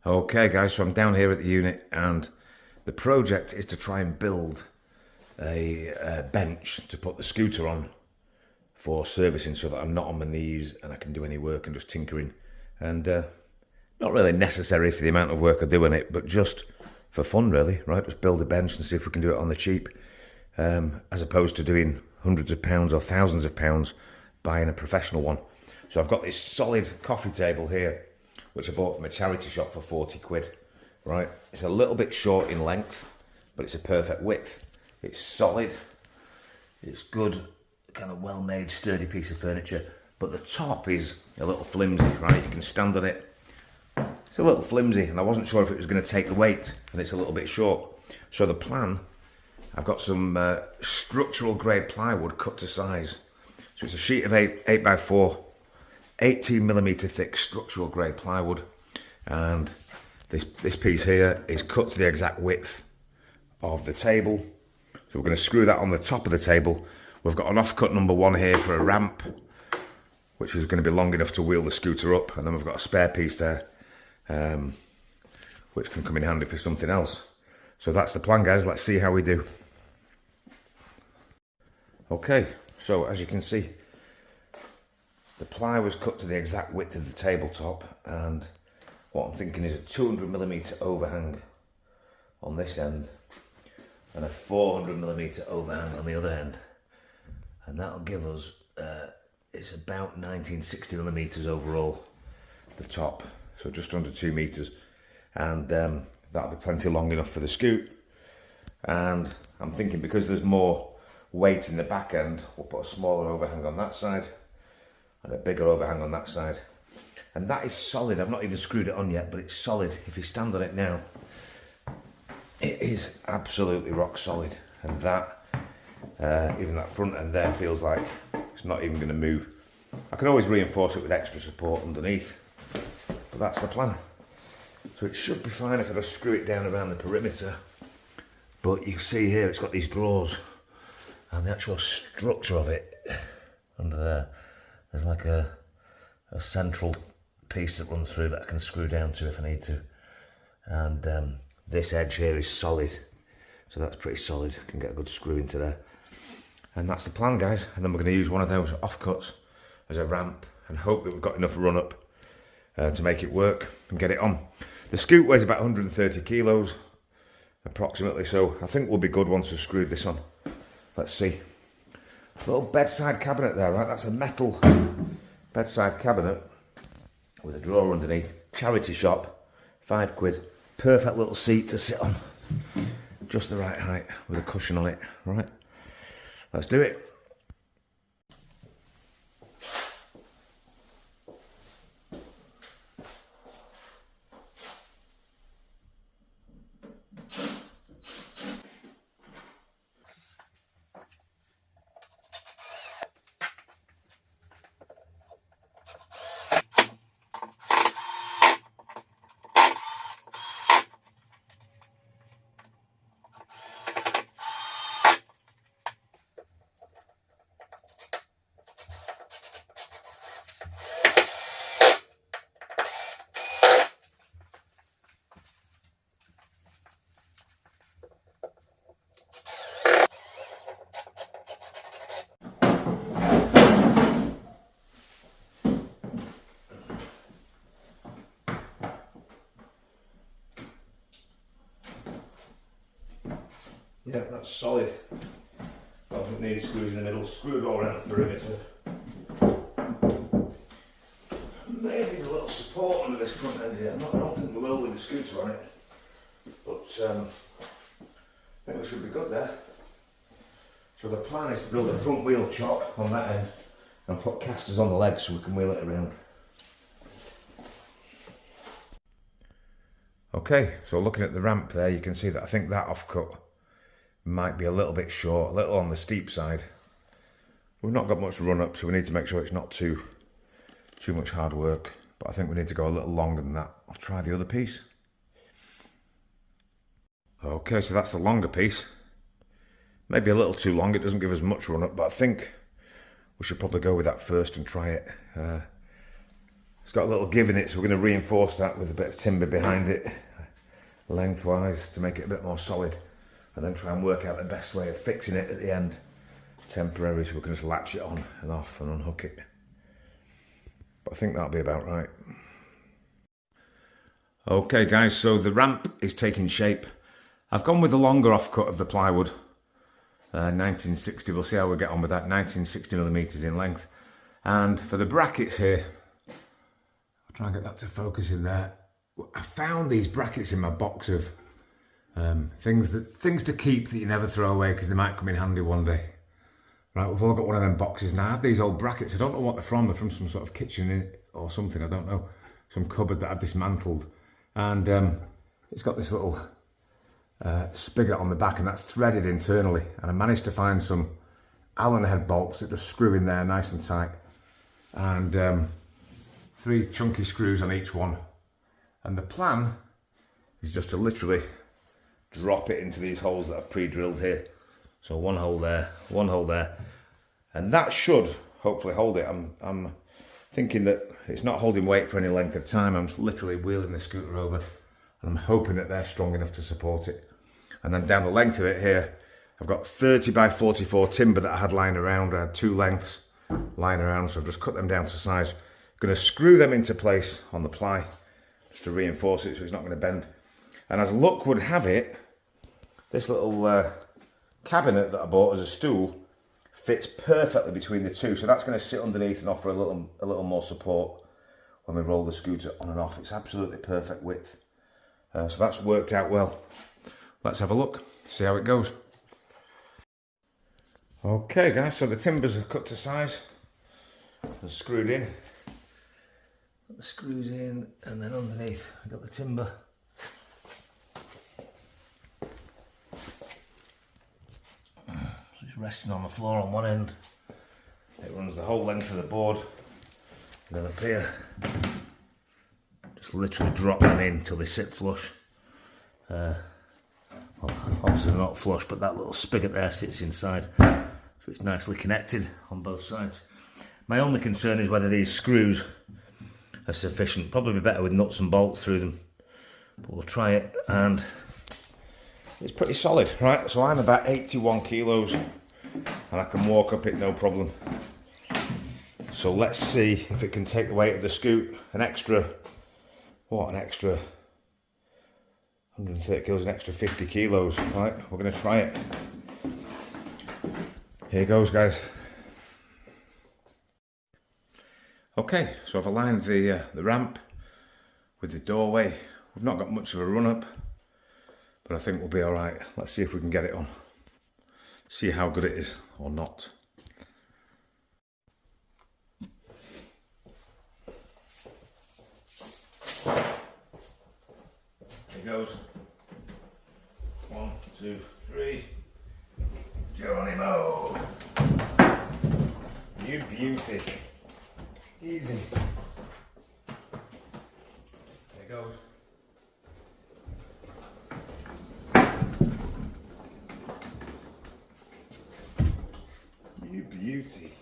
Okay guys, so I'm down here at the unit and the project is to try and build a bench to put the scooter on for servicing so that I'm not on my knees and I can do any work and just tinkering. And not really necessary for the amount of work I do on it, but just for fun really, right? Just build a bench and see if we can do it on the cheap, as opposed to doing hundreds of pounds or thousands of pounds buying a professional one. So I've got this solid coffee table here, which I bought from a charity shop for 40 quid, right? It's a little bit short in length, but it's a perfect width. It's solid, it's good, kind of well-made, sturdy piece of furniture, but the top is a little flimsy, right? You can stand on it. It's a little flimsy, and I wasn't sure if it was going to take the weight, and it's a little bit short. So the plan, I've got some structural grade plywood cut to size. So it's a sheet of 8 by 4, 18mm thick structural grade plywood, and this piece here is cut to the exact width of the table. So we're going to screw that on the top of the table. We've got an offcut number 1 here for a ramp, which is going to be long enough to wheel the scooter up, and then we've got a spare piece there, which can come in handy for something else. So that's the plan, guys. Let's see how we do. Okay, so as you can see, the ply was cut to the exact width of the tabletop, and what I'm thinking is a 200mm overhang on this end and a 400mm overhang on the other end, and that'll give us it's about 1960mm overall, the top, so just under 2 meters, and that'll be plenty long enough for the scoot. And I'm thinking, because there's more weight in the back end, we'll put a smaller overhang on that side and a bigger overhang on that side. And that is solid. I've not even screwed it on yet, but it's solid. If you stand on it now, it is absolutely rock solid. And that, even that front end there, feels like it's not even going to move. I can always reinforce it with extra support underneath, but that's the plan. So it should be fine if I just screw it down around the perimeter. But you see here, it's got these drawers, and the actual structure of it under there, there's like a central piece that runs through that I can screw down to if I need to. And this edge here is solid, so that's pretty solid. I can get a good screw into there. And that's the plan, guys. And then we're going to use one of those offcuts as a ramp and hope that we've got enough run up to make it work and get it on. The scoot weighs about 130 kilos approximately, so I think we'll be good once we've screwed this on. Let's see. Little bedside cabinet there, right? That's a metal bedside cabinet with a drawer underneath. Charity shop, 5 quid. Perfect little seat to sit on. Just the right height with a cushion on it, right? Let's do it. Yeah, that's solid. Doesn't need screws in the middle, screwed all around the perimeter. Maybe a little support under this front end here. I don't think we will with the scooter on it, but I think we should be good there. So the plan is to build a front wheel chock on that end and put casters on the legs so we can wheel it around. Okay, so looking at the ramp there, you can see that I think that offcut might be a little bit short, a little on the steep side. We've not got much run up, so we need to make sure it's not too much hard work, but I think we need to go a little longer than that. I'll try the other piece. Okay, so that's the longer piece. Maybe a little too long, it doesn't give us much run up, but I think we should probably go with that first and try it. It's got a little give in it, so we're going to reinforce that with a bit of timber behind it, lengthwise, to make it a bit more solid, and then try and work out the best way of fixing it at the end, temporary, so we can just latch it on and off and unhook it. But I think that'll be about right. Okay guys, so the ramp is taking shape. I've gone with the longer offcut of the plywood, 1960, we'll see how we get on with that, 1960mm in length. And for the brackets here, I'll try and get that to focus in there. I found these brackets in my box of things to keep that you never throw away because they might come in handy one day. Right, we've all got one of them boxes now. I have these old brackets, I don't know what they're from some sort of kitchen or something, I don't know. Some cupboard that I've dismantled. And it's got this little spigot on the back, and that's threaded internally. And I managed to find some Allen head bolts that just screw in there nice and tight. And 3 chunky screws on each one. And the plan is just to literally drop it into these holes that I've pre-drilled here. So one hole there, and that should hopefully hold it. I'm thinking that it's not holding weight for any length of time. I'm just literally wheeling the scooter over, and I'm hoping that they're strong enough to support it. And then down the length of it here, I've got 30 by 44 timber that I had lying around. I had 2 lengths lying around, so I've just cut them down to size. Going to screw them into place on the ply just to reinforce it so it's not going to bend. And as luck would have it, this little cabinet that I bought as a stool fits perfectly between the two, so that's going to sit underneath and offer a little more support when we roll the scooter on and off. It's absolutely perfect width, so that's worked out well. Let's have a look, see how it goes. Okay guys, so the timbers are cut to size and screwed in. Put the screws in, and then underneath I've got the timber. It's resting on the floor on one end. It runs the whole length of the board. And then up here, just literally drop them in till they sit flush. Well, obviously not flush, but that little spigot there sits inside. So it's nicely connected on both sides. My only concern is whether these screws are sufficient. Probably be better with nuts and bolts through them. But we'll try it, and it's pretty solid, right? So I'm about 81 kilos and I can walk up it no problem. So let's see if it can take the weight of the scoot. An extra 130 kilos, an extra 50 kilos, right? We're gonna try it. Here goes, guys. Okay, so I've aligned the ramp with the doorway. We've not got much of a run up, but I think we'll be all right. Let's see if we can get it on. See how good it is or not. Here goes. 1, 2, 3. Geronimo! You beauty. Easy. There goes. You beauty.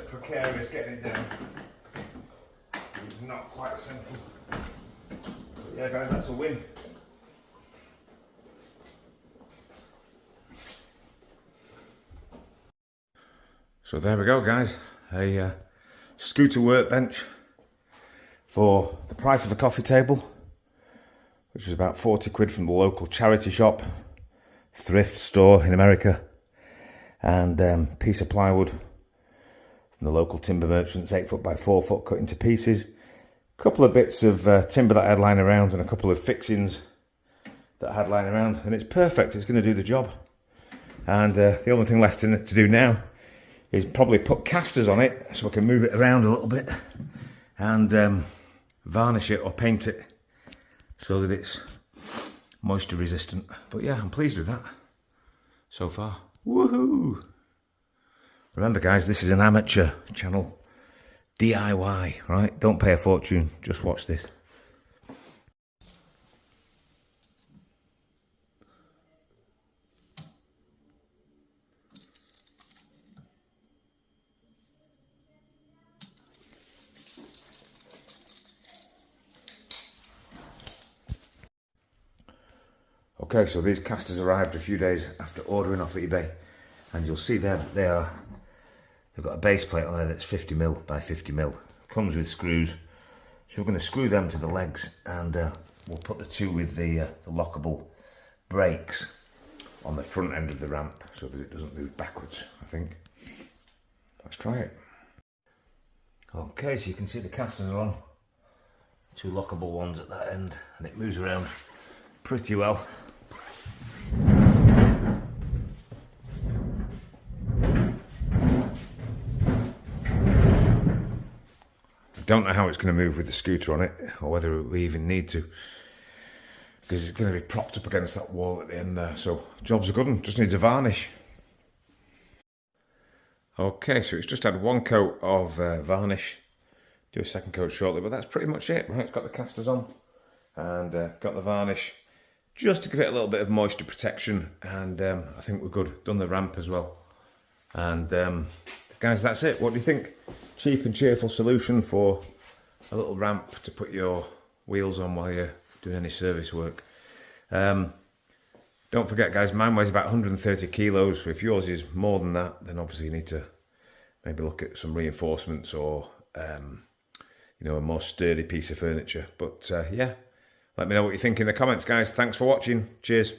Precarious getting it down. It's not quite central. But yeah guys, that's a win. So there we go guys, a scooter workbench for the price of a coffee table, which was about 40 quid from the local charity shop, thrift store in America, and piece of plywood from the local timber merchants, 8 foot by 4 foot cut into pieces. A couple of bits of timber that I had lying around and a couple of fixings that I had lying around, and it's perfect. It's going to do the job. And the only thing left to do now is probably put casters on it so I can move it around a little bit and varnish it or paint it so that it's moisture resistant. But yeah, I'm pleased with that so far. Woohoo! Remember guys, this is an amateur channel. DIY, right? Don't pay a fortune, just watch this. Okay, so these casters arrived a few days after ordering off eBay, and you'll see there that they've got a base plate on there that's 50mm by 50mm. Comes with screws, so we're going to screw them to the legs, and we'll put the two with the lockable brakes on the front end of the ramp so that it doesn't move backwards, I think. Let's try it. Okay, so you can see the casters are on. Two lockable ones at that end, and it moves around pretty well. Don't know how it's going to move with the scooter on it, or whether we even need to, because it's going to be propped up against that wall at the end there. So job's a good one, just needs a varnish. Okay, so it's just had one coat of varnish. Do a second coat shortly, but that's pretty much it. Right, it's got the casters on and got the varnish just to give it a little bit of moisture protection, and I think we're good. Done the ramp as well, and guys, that's it. What do you think? Cheap and cheerful solution for a little ramp to put your wheels on while you're doing any service work. Don't forget guys, mine weighs about 130 kilos, so if yours is more than that, then obviously you need to maybe look at some reinforcements or you know, a more sturdy piece of furniture. But yeah, let me know what you think in the comments guys. Thanks for watching. Cheers.